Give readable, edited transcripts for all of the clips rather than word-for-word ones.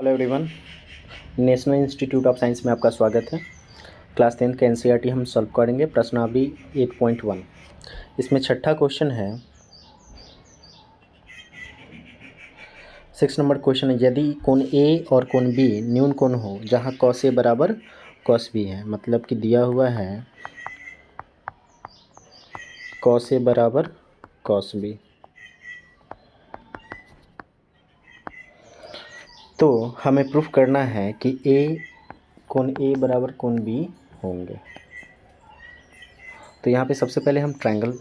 Hello everyone, national institute of science में आपका स्वागत है। क्लास 10th का एनसीईआरटी हम सॉल्व करेंगे। प्रश्नावली 8.1। इसमें छठा क्वेश्चन है, 6 नंबर क्वेश्चन है, यदि कोण ए और कोण बी न्यून कोण हो जहां कॉस ए बराबर कॉस बी है। मतलब कि दिया हुआ है कॉस ए बराबर कॉस बी, तो हमें प्रूफ करना है कि कोण ए बराबर कोण बी होंगे। तो यहाँ पे सबसे पहले हम ट्रायंगल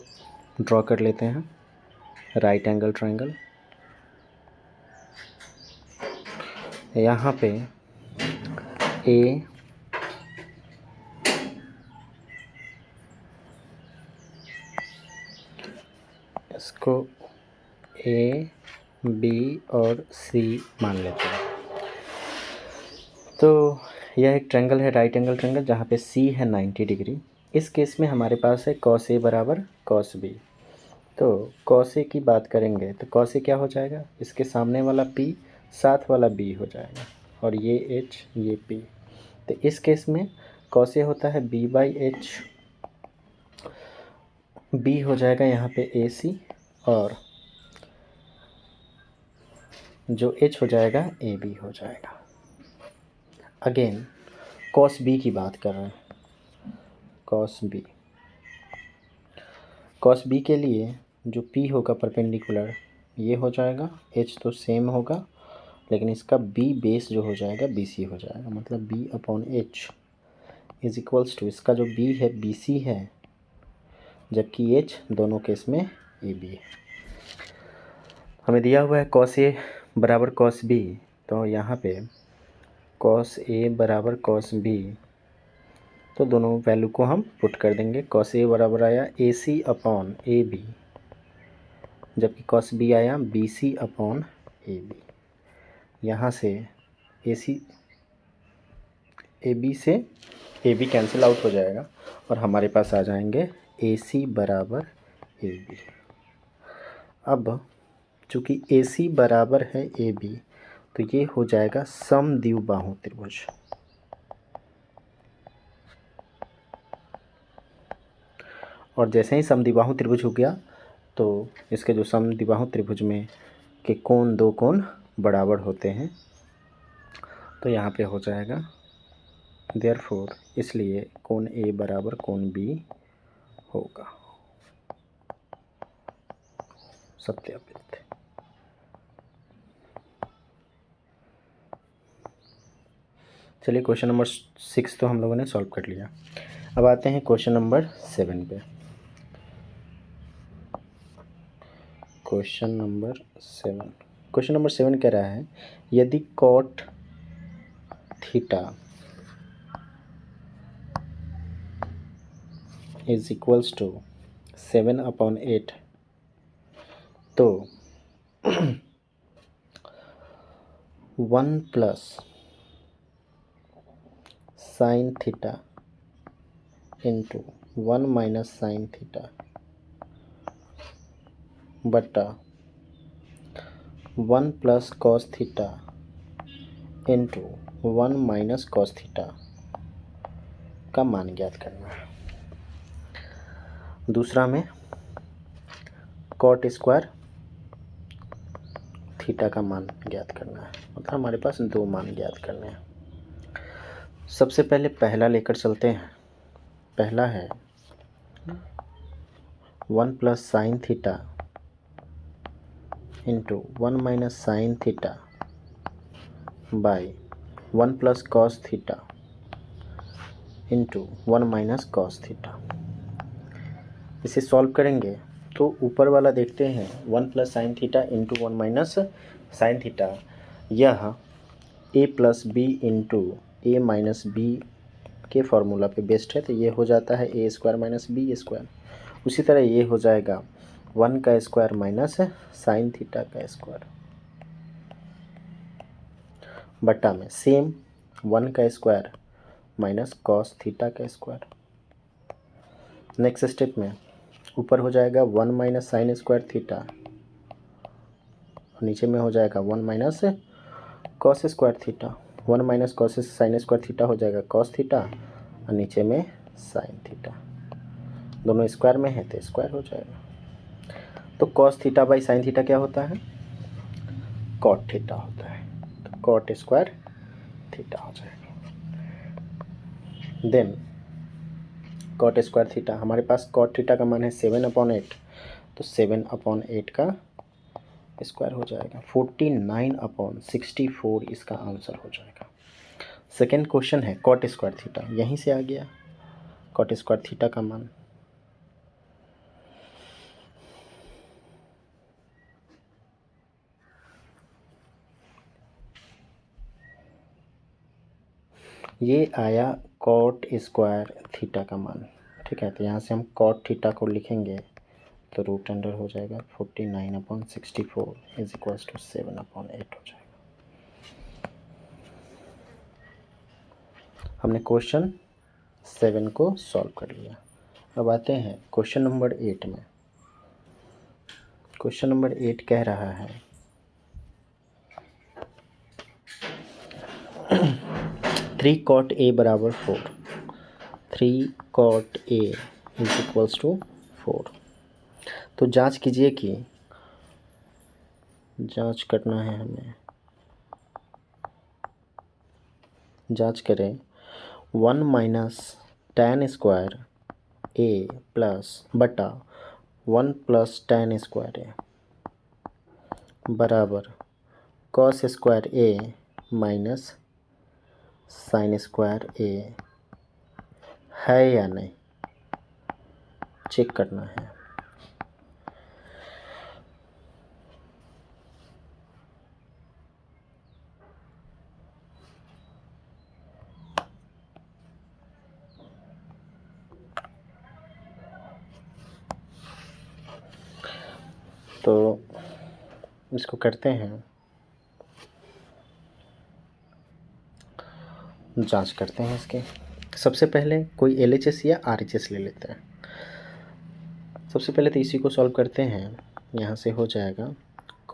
ड्रॉ कर लेते हैं, राइट एंगल ट्रायंगल। यहाँ पे ए इसको ए बी और सी मान लेते हैं। तो यह एक ट्रायंगल है, राइट एंगल ट्रायंगल, जहाँ पे सी है 90 डिग्री। इस केस में हमारे पास है कॉस ए बराबर कॉस बी। तो कॉस ए की बात करेंगे तो कॉस ए क्या हो जाएगा, इसके सामने वाला पी साथ वाला बी हो जाएगा, और ये एच ये पी। तो इस केस में कॉस ए होता है बी बाई एच, बी हो जाएगा यहाँ पे ए सी, और जो एच हो जाएगा ए बी हो जाएगा। अगेन कॉस बी की बात कर रहे हैं, कॉस बी के लिए जो पी होगा परपेंडिकुलर ये हो जाएगा, एच तो सेम होगा लेकिन इसका बी बेस जो हो जाएगा बी सी हो जाएगा। मतलब B upon H is equals to, इसका जो बी है बी सी है, जबकि एच दोनों केस में ए बी है। हमें दिया हुआ है कॉस ए बराबर कॉस बी, तो यहाँ पे कॉस ए बराबर कॉस बी, तो दोनों वैल्यू को हम पुट कर देंगे। कॉस ए बराबर आया A C upon A B, जबकि कॉस बी आया B C upon A B. यहाँ से ए सी ए बी से ए बी कैंसिल आउट हो जाएगा और हमारे पास आ जाएंगे ए सी बराबर ए बी। अब चूँकि ए सी बराबर है ए बी, तो ये हो जाएगा समद्विबाहु त्रिभुज। और जैसे ही समद्विबाहु त्रिभुज हो गया तो इसके जो समद्विबाहु त्रिभुज में के कोण, दो कोण बराबर होते हैं, तो यहाँ पे हो जाएगा देयरफॉर, इसलिए कोण ए बराबर कोण बी होगा। सत्यापित। चलिए क्वेश्चन नंबर 6 तो हम लोगों ने सॉल्व कर लिया। अब आते हैं क्वेश्चन नंबर 7 पे। क्वेश्चन नंबर 7 कह रहा है, यदि cot theta is equals to 7/8, तो 1 plus sine theta into 1 minus sine theta बटा 1 plus cos theta into 1 minus cos theta का मान ज्ञात करना है। दूसरा में कॉट स्क्वायर थीटा का मान ज्ञात करना है। मतलब हमारे पास दो मान ज्ञात करने हैं। सबसे पहले पहला लेकर चलते हैं। पहला है 1 plus sine theta into 1 minus sine theta by 1 plus cos theta into 1 minus cos theta. इसे सॉल्व करेंगे तो ऊपर वाला देखते हैं 1 plus sine theta into 1 minus sine theta, यह ए प्लस बी इंटू ए माइनस बी के फार्मूला पे बेस्ड है, तो ये हो जाता है ए स्क्वायर माइनस बी स्क्वायर। उसी तरह ये हो जाएगा 1 का स्क्वायर माइनस साइन थीटा का स्क्वायर बटा में सेम 1 का स्क्वायर माइनस कॉस थीटा का स्क्वायर। नेक्स्ट स्टेप में ऊपर हो जाएगा 1 माइनस साइन स्क्वायर थीटा, नीचे में हो जाएगा 1 minus cos square theta, 1 minus cos sine square theta हो जाएगा कॉस थीटा, और नीचे में साइन थीटा, दोनों स्क्वायर में है तो स्क्वायर हो जाएगा। तो cos theta by sine theta क्या होता है? कॉट थीटा होता है। तो कॉट स्क्वायर थीटा हो जाएगा। देन कॉट स्क्वायर थीटा, हमारे पास कॉट थीटा का मान है 7/8, तो 7/8 का स्क्वायर हो जाएगा, 49/64 इसका आंसर हो जाएगा। सेकेंड क्वेश्चन है कॉट स्क्वायर थीटा, यहीं से आ गया कॉट स्क्वायर थीटा का मान। ये आया कॉट स्क्वायर थीटा का मान, ठीक है। तो यहाँ से हम कॉट थीटा को लिखेंगे तो रूट अंडर हो जाएगा 49/64 इज इक्वल्स टू 7/8 हो जाएगा। हमने क्वेश्चन 7 को सॉल्व कर लिया। अब आते हैं क्वेश्चन नंबर 8 में। क्वेश्चन नंबर 8 कह रहा है 3 cot A बराबर 4, 3 cot A is equals to 4। तो जांच कीजिए कि, जांच करना है हमें, जांच करें 1 minus tan square A plus बटा 1 प्लस tan स्क्वायर A बराबर cos square A minus sine square A है या नहीं, चेक करना है। तो इसको करते हैं, जांच करते हैं इसके। सबसे पहले कोई LHS या RHS ले लेते हैं। सबसे पहले तो इसी को सॉल्व करते हैं। यहाँ से हो जाएगा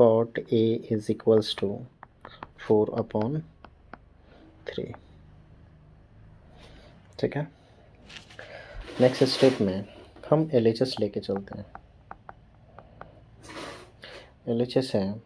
cot A is equals to 4/3, ठीक है। नेक्स्ट स्टेप में हम LHS लेके चलते हैं। LHS है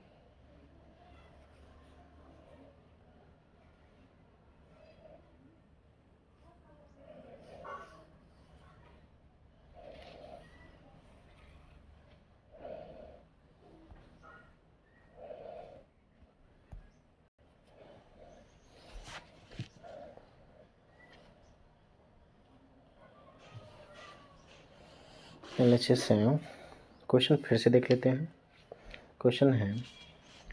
LHS है, क्वेश्चन फिर से देख लेते हैं। क्वेश्चन है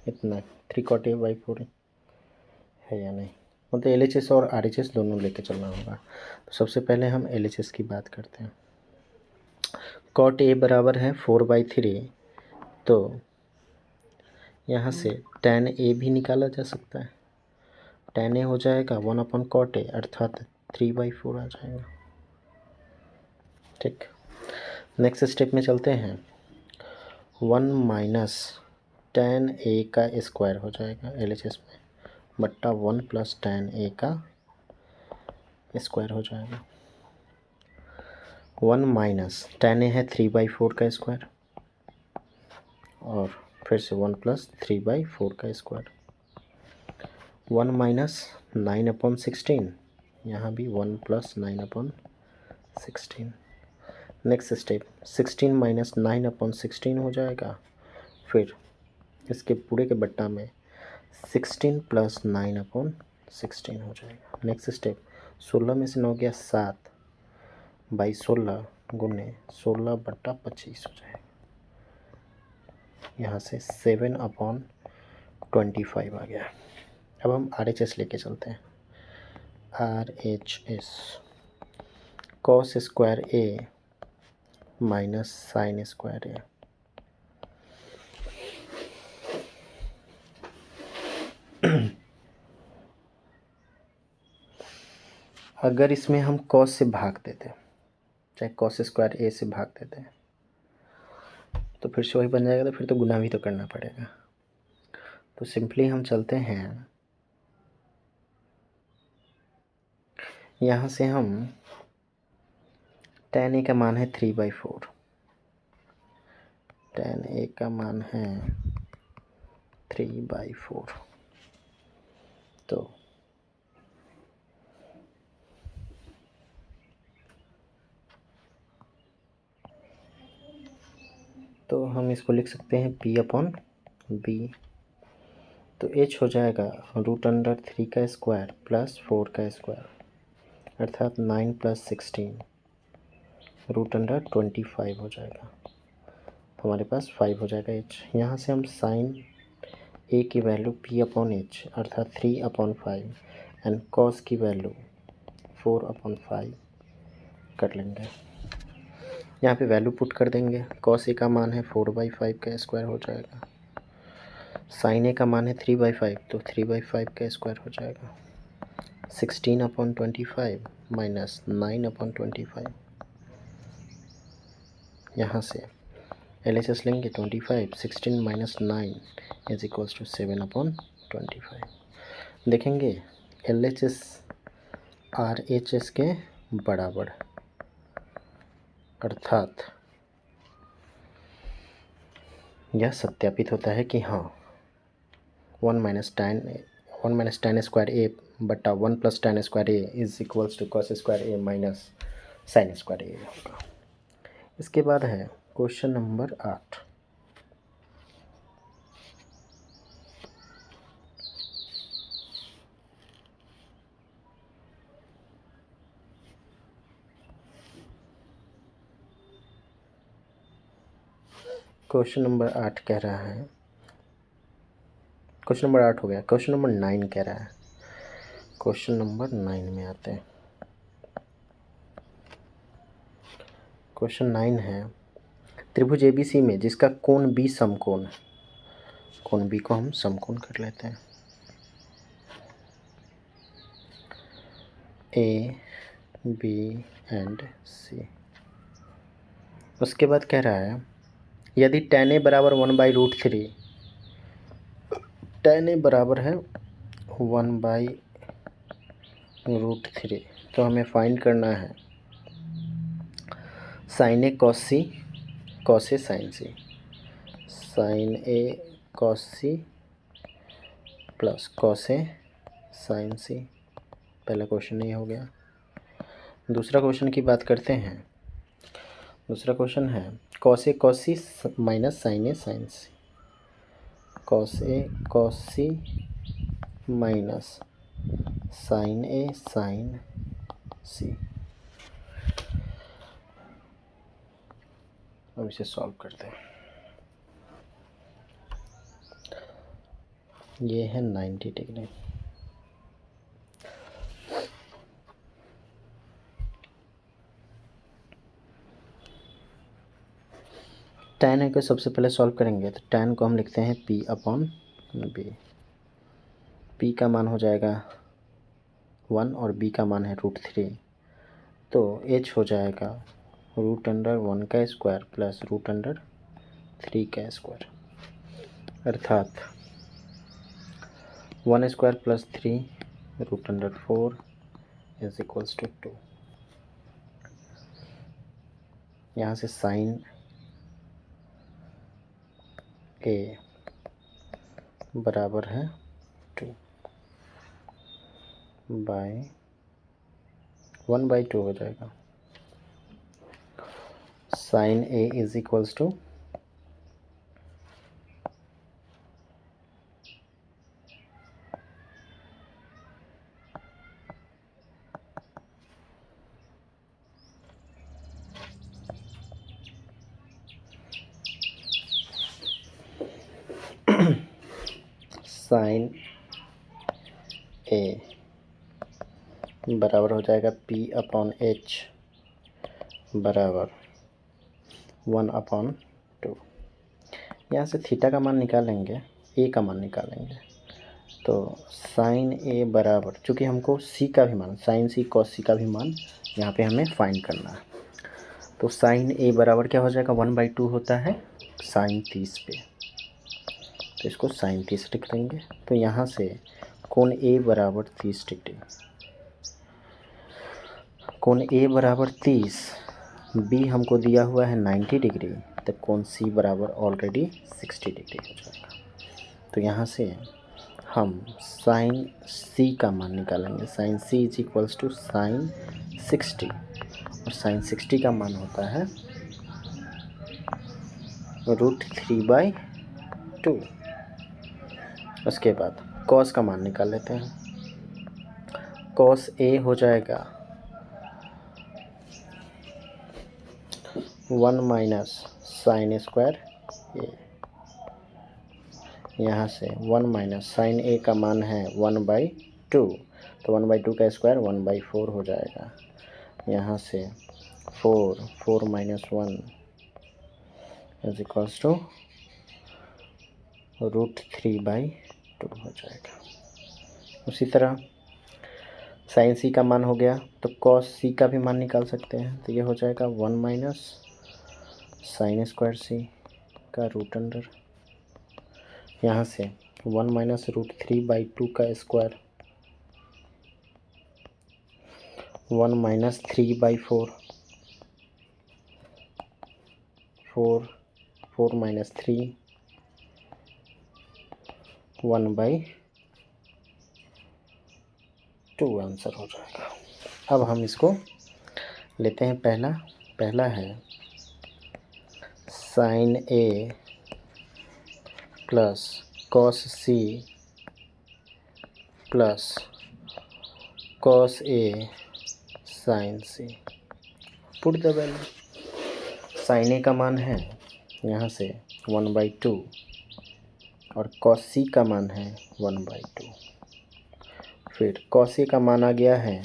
इतना 3 cot A/4 है या नहीं, मतलब LHS और RHS दोनों लेके चलना होगा। तो सबसे पहले हम LHS की बात करते हैं। cot A बराबर है 4/3, तो यहाँ से tan A भी निकाला जा सकता है। tan A हो जाएगा 1/cot A अर्थात 3/4 आ जाएगा, ठीक। नेक्स्ट स्टेप में चलते हैं। 1 माइनस tan A का स्क्वायर हो जाएगा LHS में बट्टा 1 प्लस tan A का स्क्वायर हो जाएगा। 1 माइनस tan A है 3/4 का स्क्वायर, और फिर से 1 प्लस 3/4 का स्क्वायर। 1 माइनस 9/16, यहाँ भी 1 प्लस 9/16। नेक्स्ट स्टेप 16 माइनस 9/16 हो जाएगा, फिर इसके पूरे के बट्टा में 16 प्लस 9/16 हो जाएगा। नेक्स्ट स्टेप 16 में से 9 गया 7/16 गुने 16/25 हो जाएगा। यहाँ से 7/25 आ गया। अब हम RHS लेके चलते हैं। RHS cos square A minus sine square A, अगर इसमें हम cos से भाग देते, चाहे cos स्क्वायर A से भाग देते हैं, तो फिर से वही बन जाएगा। तो फिर तो गुना भी तो करना पड़ेगा। तो सिंपली हम चलते हैं यहाँ से हम tan a का मान है 3/4, tan a का मान है 3/4। तो हम इसको लिख सकते हैं P/B। तो h हो जाएगा √3 का स्क्वायर प्लस 4 का स्क्वायर अर्थात 9 + 16 √25 हो जाएगा। हमारे पास 5 हो जाएगा h। यहाँ से हम साइन a की वैल्यू P/h अर्थात 3/5 एंड कॉस की वैल्यू 4/5 कर लेंगे। यहाँ पे वैल्यू पुट कर देंगे। कॉस a का मान है 4/5 का स्क्वायर हो जाएगा, साइन a का मान है 3/5 तो 3/5 का स्क्वायर हो जाएगा। 16/25 माइनस 9/25। यहाँ से LHS लेंगे 25, 16 माइनस 9 इज इक्वल्स टू 7/25। देखेंगे LHS RHS के बराबर, अर्थात यह सत्यापित होता है कि हाँ 1 माइनस tan स्क्वायर ए बटा 1 + tan square A is equals to cos square A minus sine square A होगा। इसके बाद है क्वेश्चन नंबर 8। क्वेश्चन नंबर 8 कह रहा है, क्वेश्चन नंबर 8 हो गया, क्वेश्चन नंबर 9 कह रहा है। क्वेश्चन नंबर 9 में आते हैं। क्वेश्चन 9 है, त्रिभुज ABC में जिसका कोण B समकोण है, कोण B को हम समकोण कर लेते हैं। A, B and C। उसके बाद कह रहा है यदि tan A बराबर 1/√3, tan A बराबर है 1/√3, तो हमें फाइंड करना है sine A cos C, cos A sin C, साइन A cos C plus cos A sin C। पहला क्वेश्चन ये हो गया। दूसरा क्वेश्चन की बात करते हैं। दूसरा क्वेश्चन है cos A cos C minus sin A sin C, cos A cos C minus sin A sin C। अब इसे सॉल्व करते हैं। ये है 90 डिग्री। tan A को सबसे पहले सॉल्व करेंगे तो tan को हम लिखते हैं P/B। P का मान हो जाएगा 1 और B का मान है √3, तो H हो जाएगा √1 का स्क्वायर प्लस √3 का स्क्वायर अर्थात 1 square plus 3 √4 is equals to 2। यहाँ से साइन A बराबर है 1/2 हो जाएगा। Sine A is equals to sine A बराबर हो जाएगा P/H बराबर 1/2। यहाँ से थीटा का मान निकालेंगे, A का मान निकालेंगे, तो साइन A बराबर, चूँकि हमको C का भी मान, साइन C cos C का भी मान यहाँ पे हमें फाइंड करना है, तो साइन A बराबर क्या हो जाएगा 1/2 होता है साइन 30 पे, तो इसको साइन 30 लिख देंगे। तो यहाँ से कोण A बराबर 30 डिग्री। कोण ए बराबर 30, बी हमको दिया हुआ है 90 डिग्री, तो कोण सी बराबर ऑलरेडी 60 डिग्री हो जाएगा। तो यहाँ से हम साइन सी का मान निकालेंगे। Sine C is equals to sine 60, और साइन 60 का मान होता है √3/2। उसके बाद कॉस का मान निकाल लेते हैं। कॉस ए हो जाएगा 1 माइनस साइन स्क्वायर ए। यहाँ से 1 माइनस साइन ए का मान है 1/2, तो 1/2 का स्क्वायर 1/4 हो जाएगा। यहाँ से 4 माइनस 1 इज इक्वल्स टू √3/2 हो जाएगा। उसी तरह साइन सी का मान हो गया, तो कॉस सी का भी मान निकाल सकते हैं। तो ये हो जाएगा 1 माइनस साइन स्क्वायर सी का रूट अंडर, यहाँ से 1 माइनस √3/2 का स्क्वायर, 1 माइनस 3/4, 4 माइनस 3, 1/2 आंसर हो जाएगा। अब हम इसको लेते हैं। पहला है sine A plus cos C plus cos A sine C. Put the value. Sine A का मान है यहाँ से 1/2, और कॉस सी का मान है 1/2। फिर कॉस ए का मान आ गया है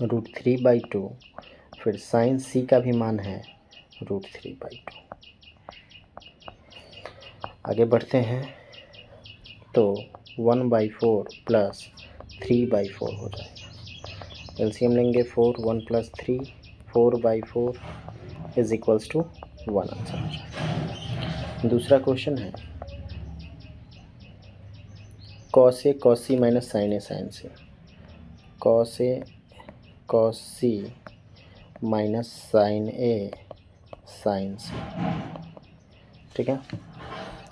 √3/2, फिर साइन सी का भी मान है √3/2। आगे बढ़ते हैं, तो 1/4 प्लस 3/4 हो जाएगा। एलसीएम लेंगे 4, 1 plus 3, 4/4 is equals to 1 answer हो जाएगा। दूसरा क्वेश्चन है cos A cos C minus sine A sine C. Cos A cos C minus sine A sine C. ठीक है,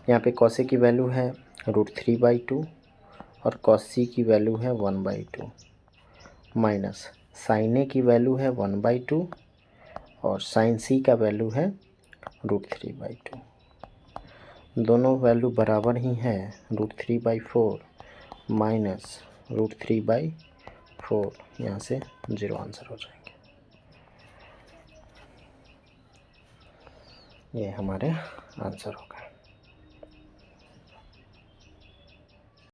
यहाँ पे कॉस ए की वैल्यू है √3/2 और कॉस सी की वैल्यू है 1/2, माइनस साइन ए की वैल्यू है 1/2 और साइन सी का वैल्यू है √3/2। दोनों वैल्यू बराबर ही है। √3/4 माइनस √3/4, यहाँ से 0 आंसर हो जाएंगे। ये हमारे आंसर हो गए।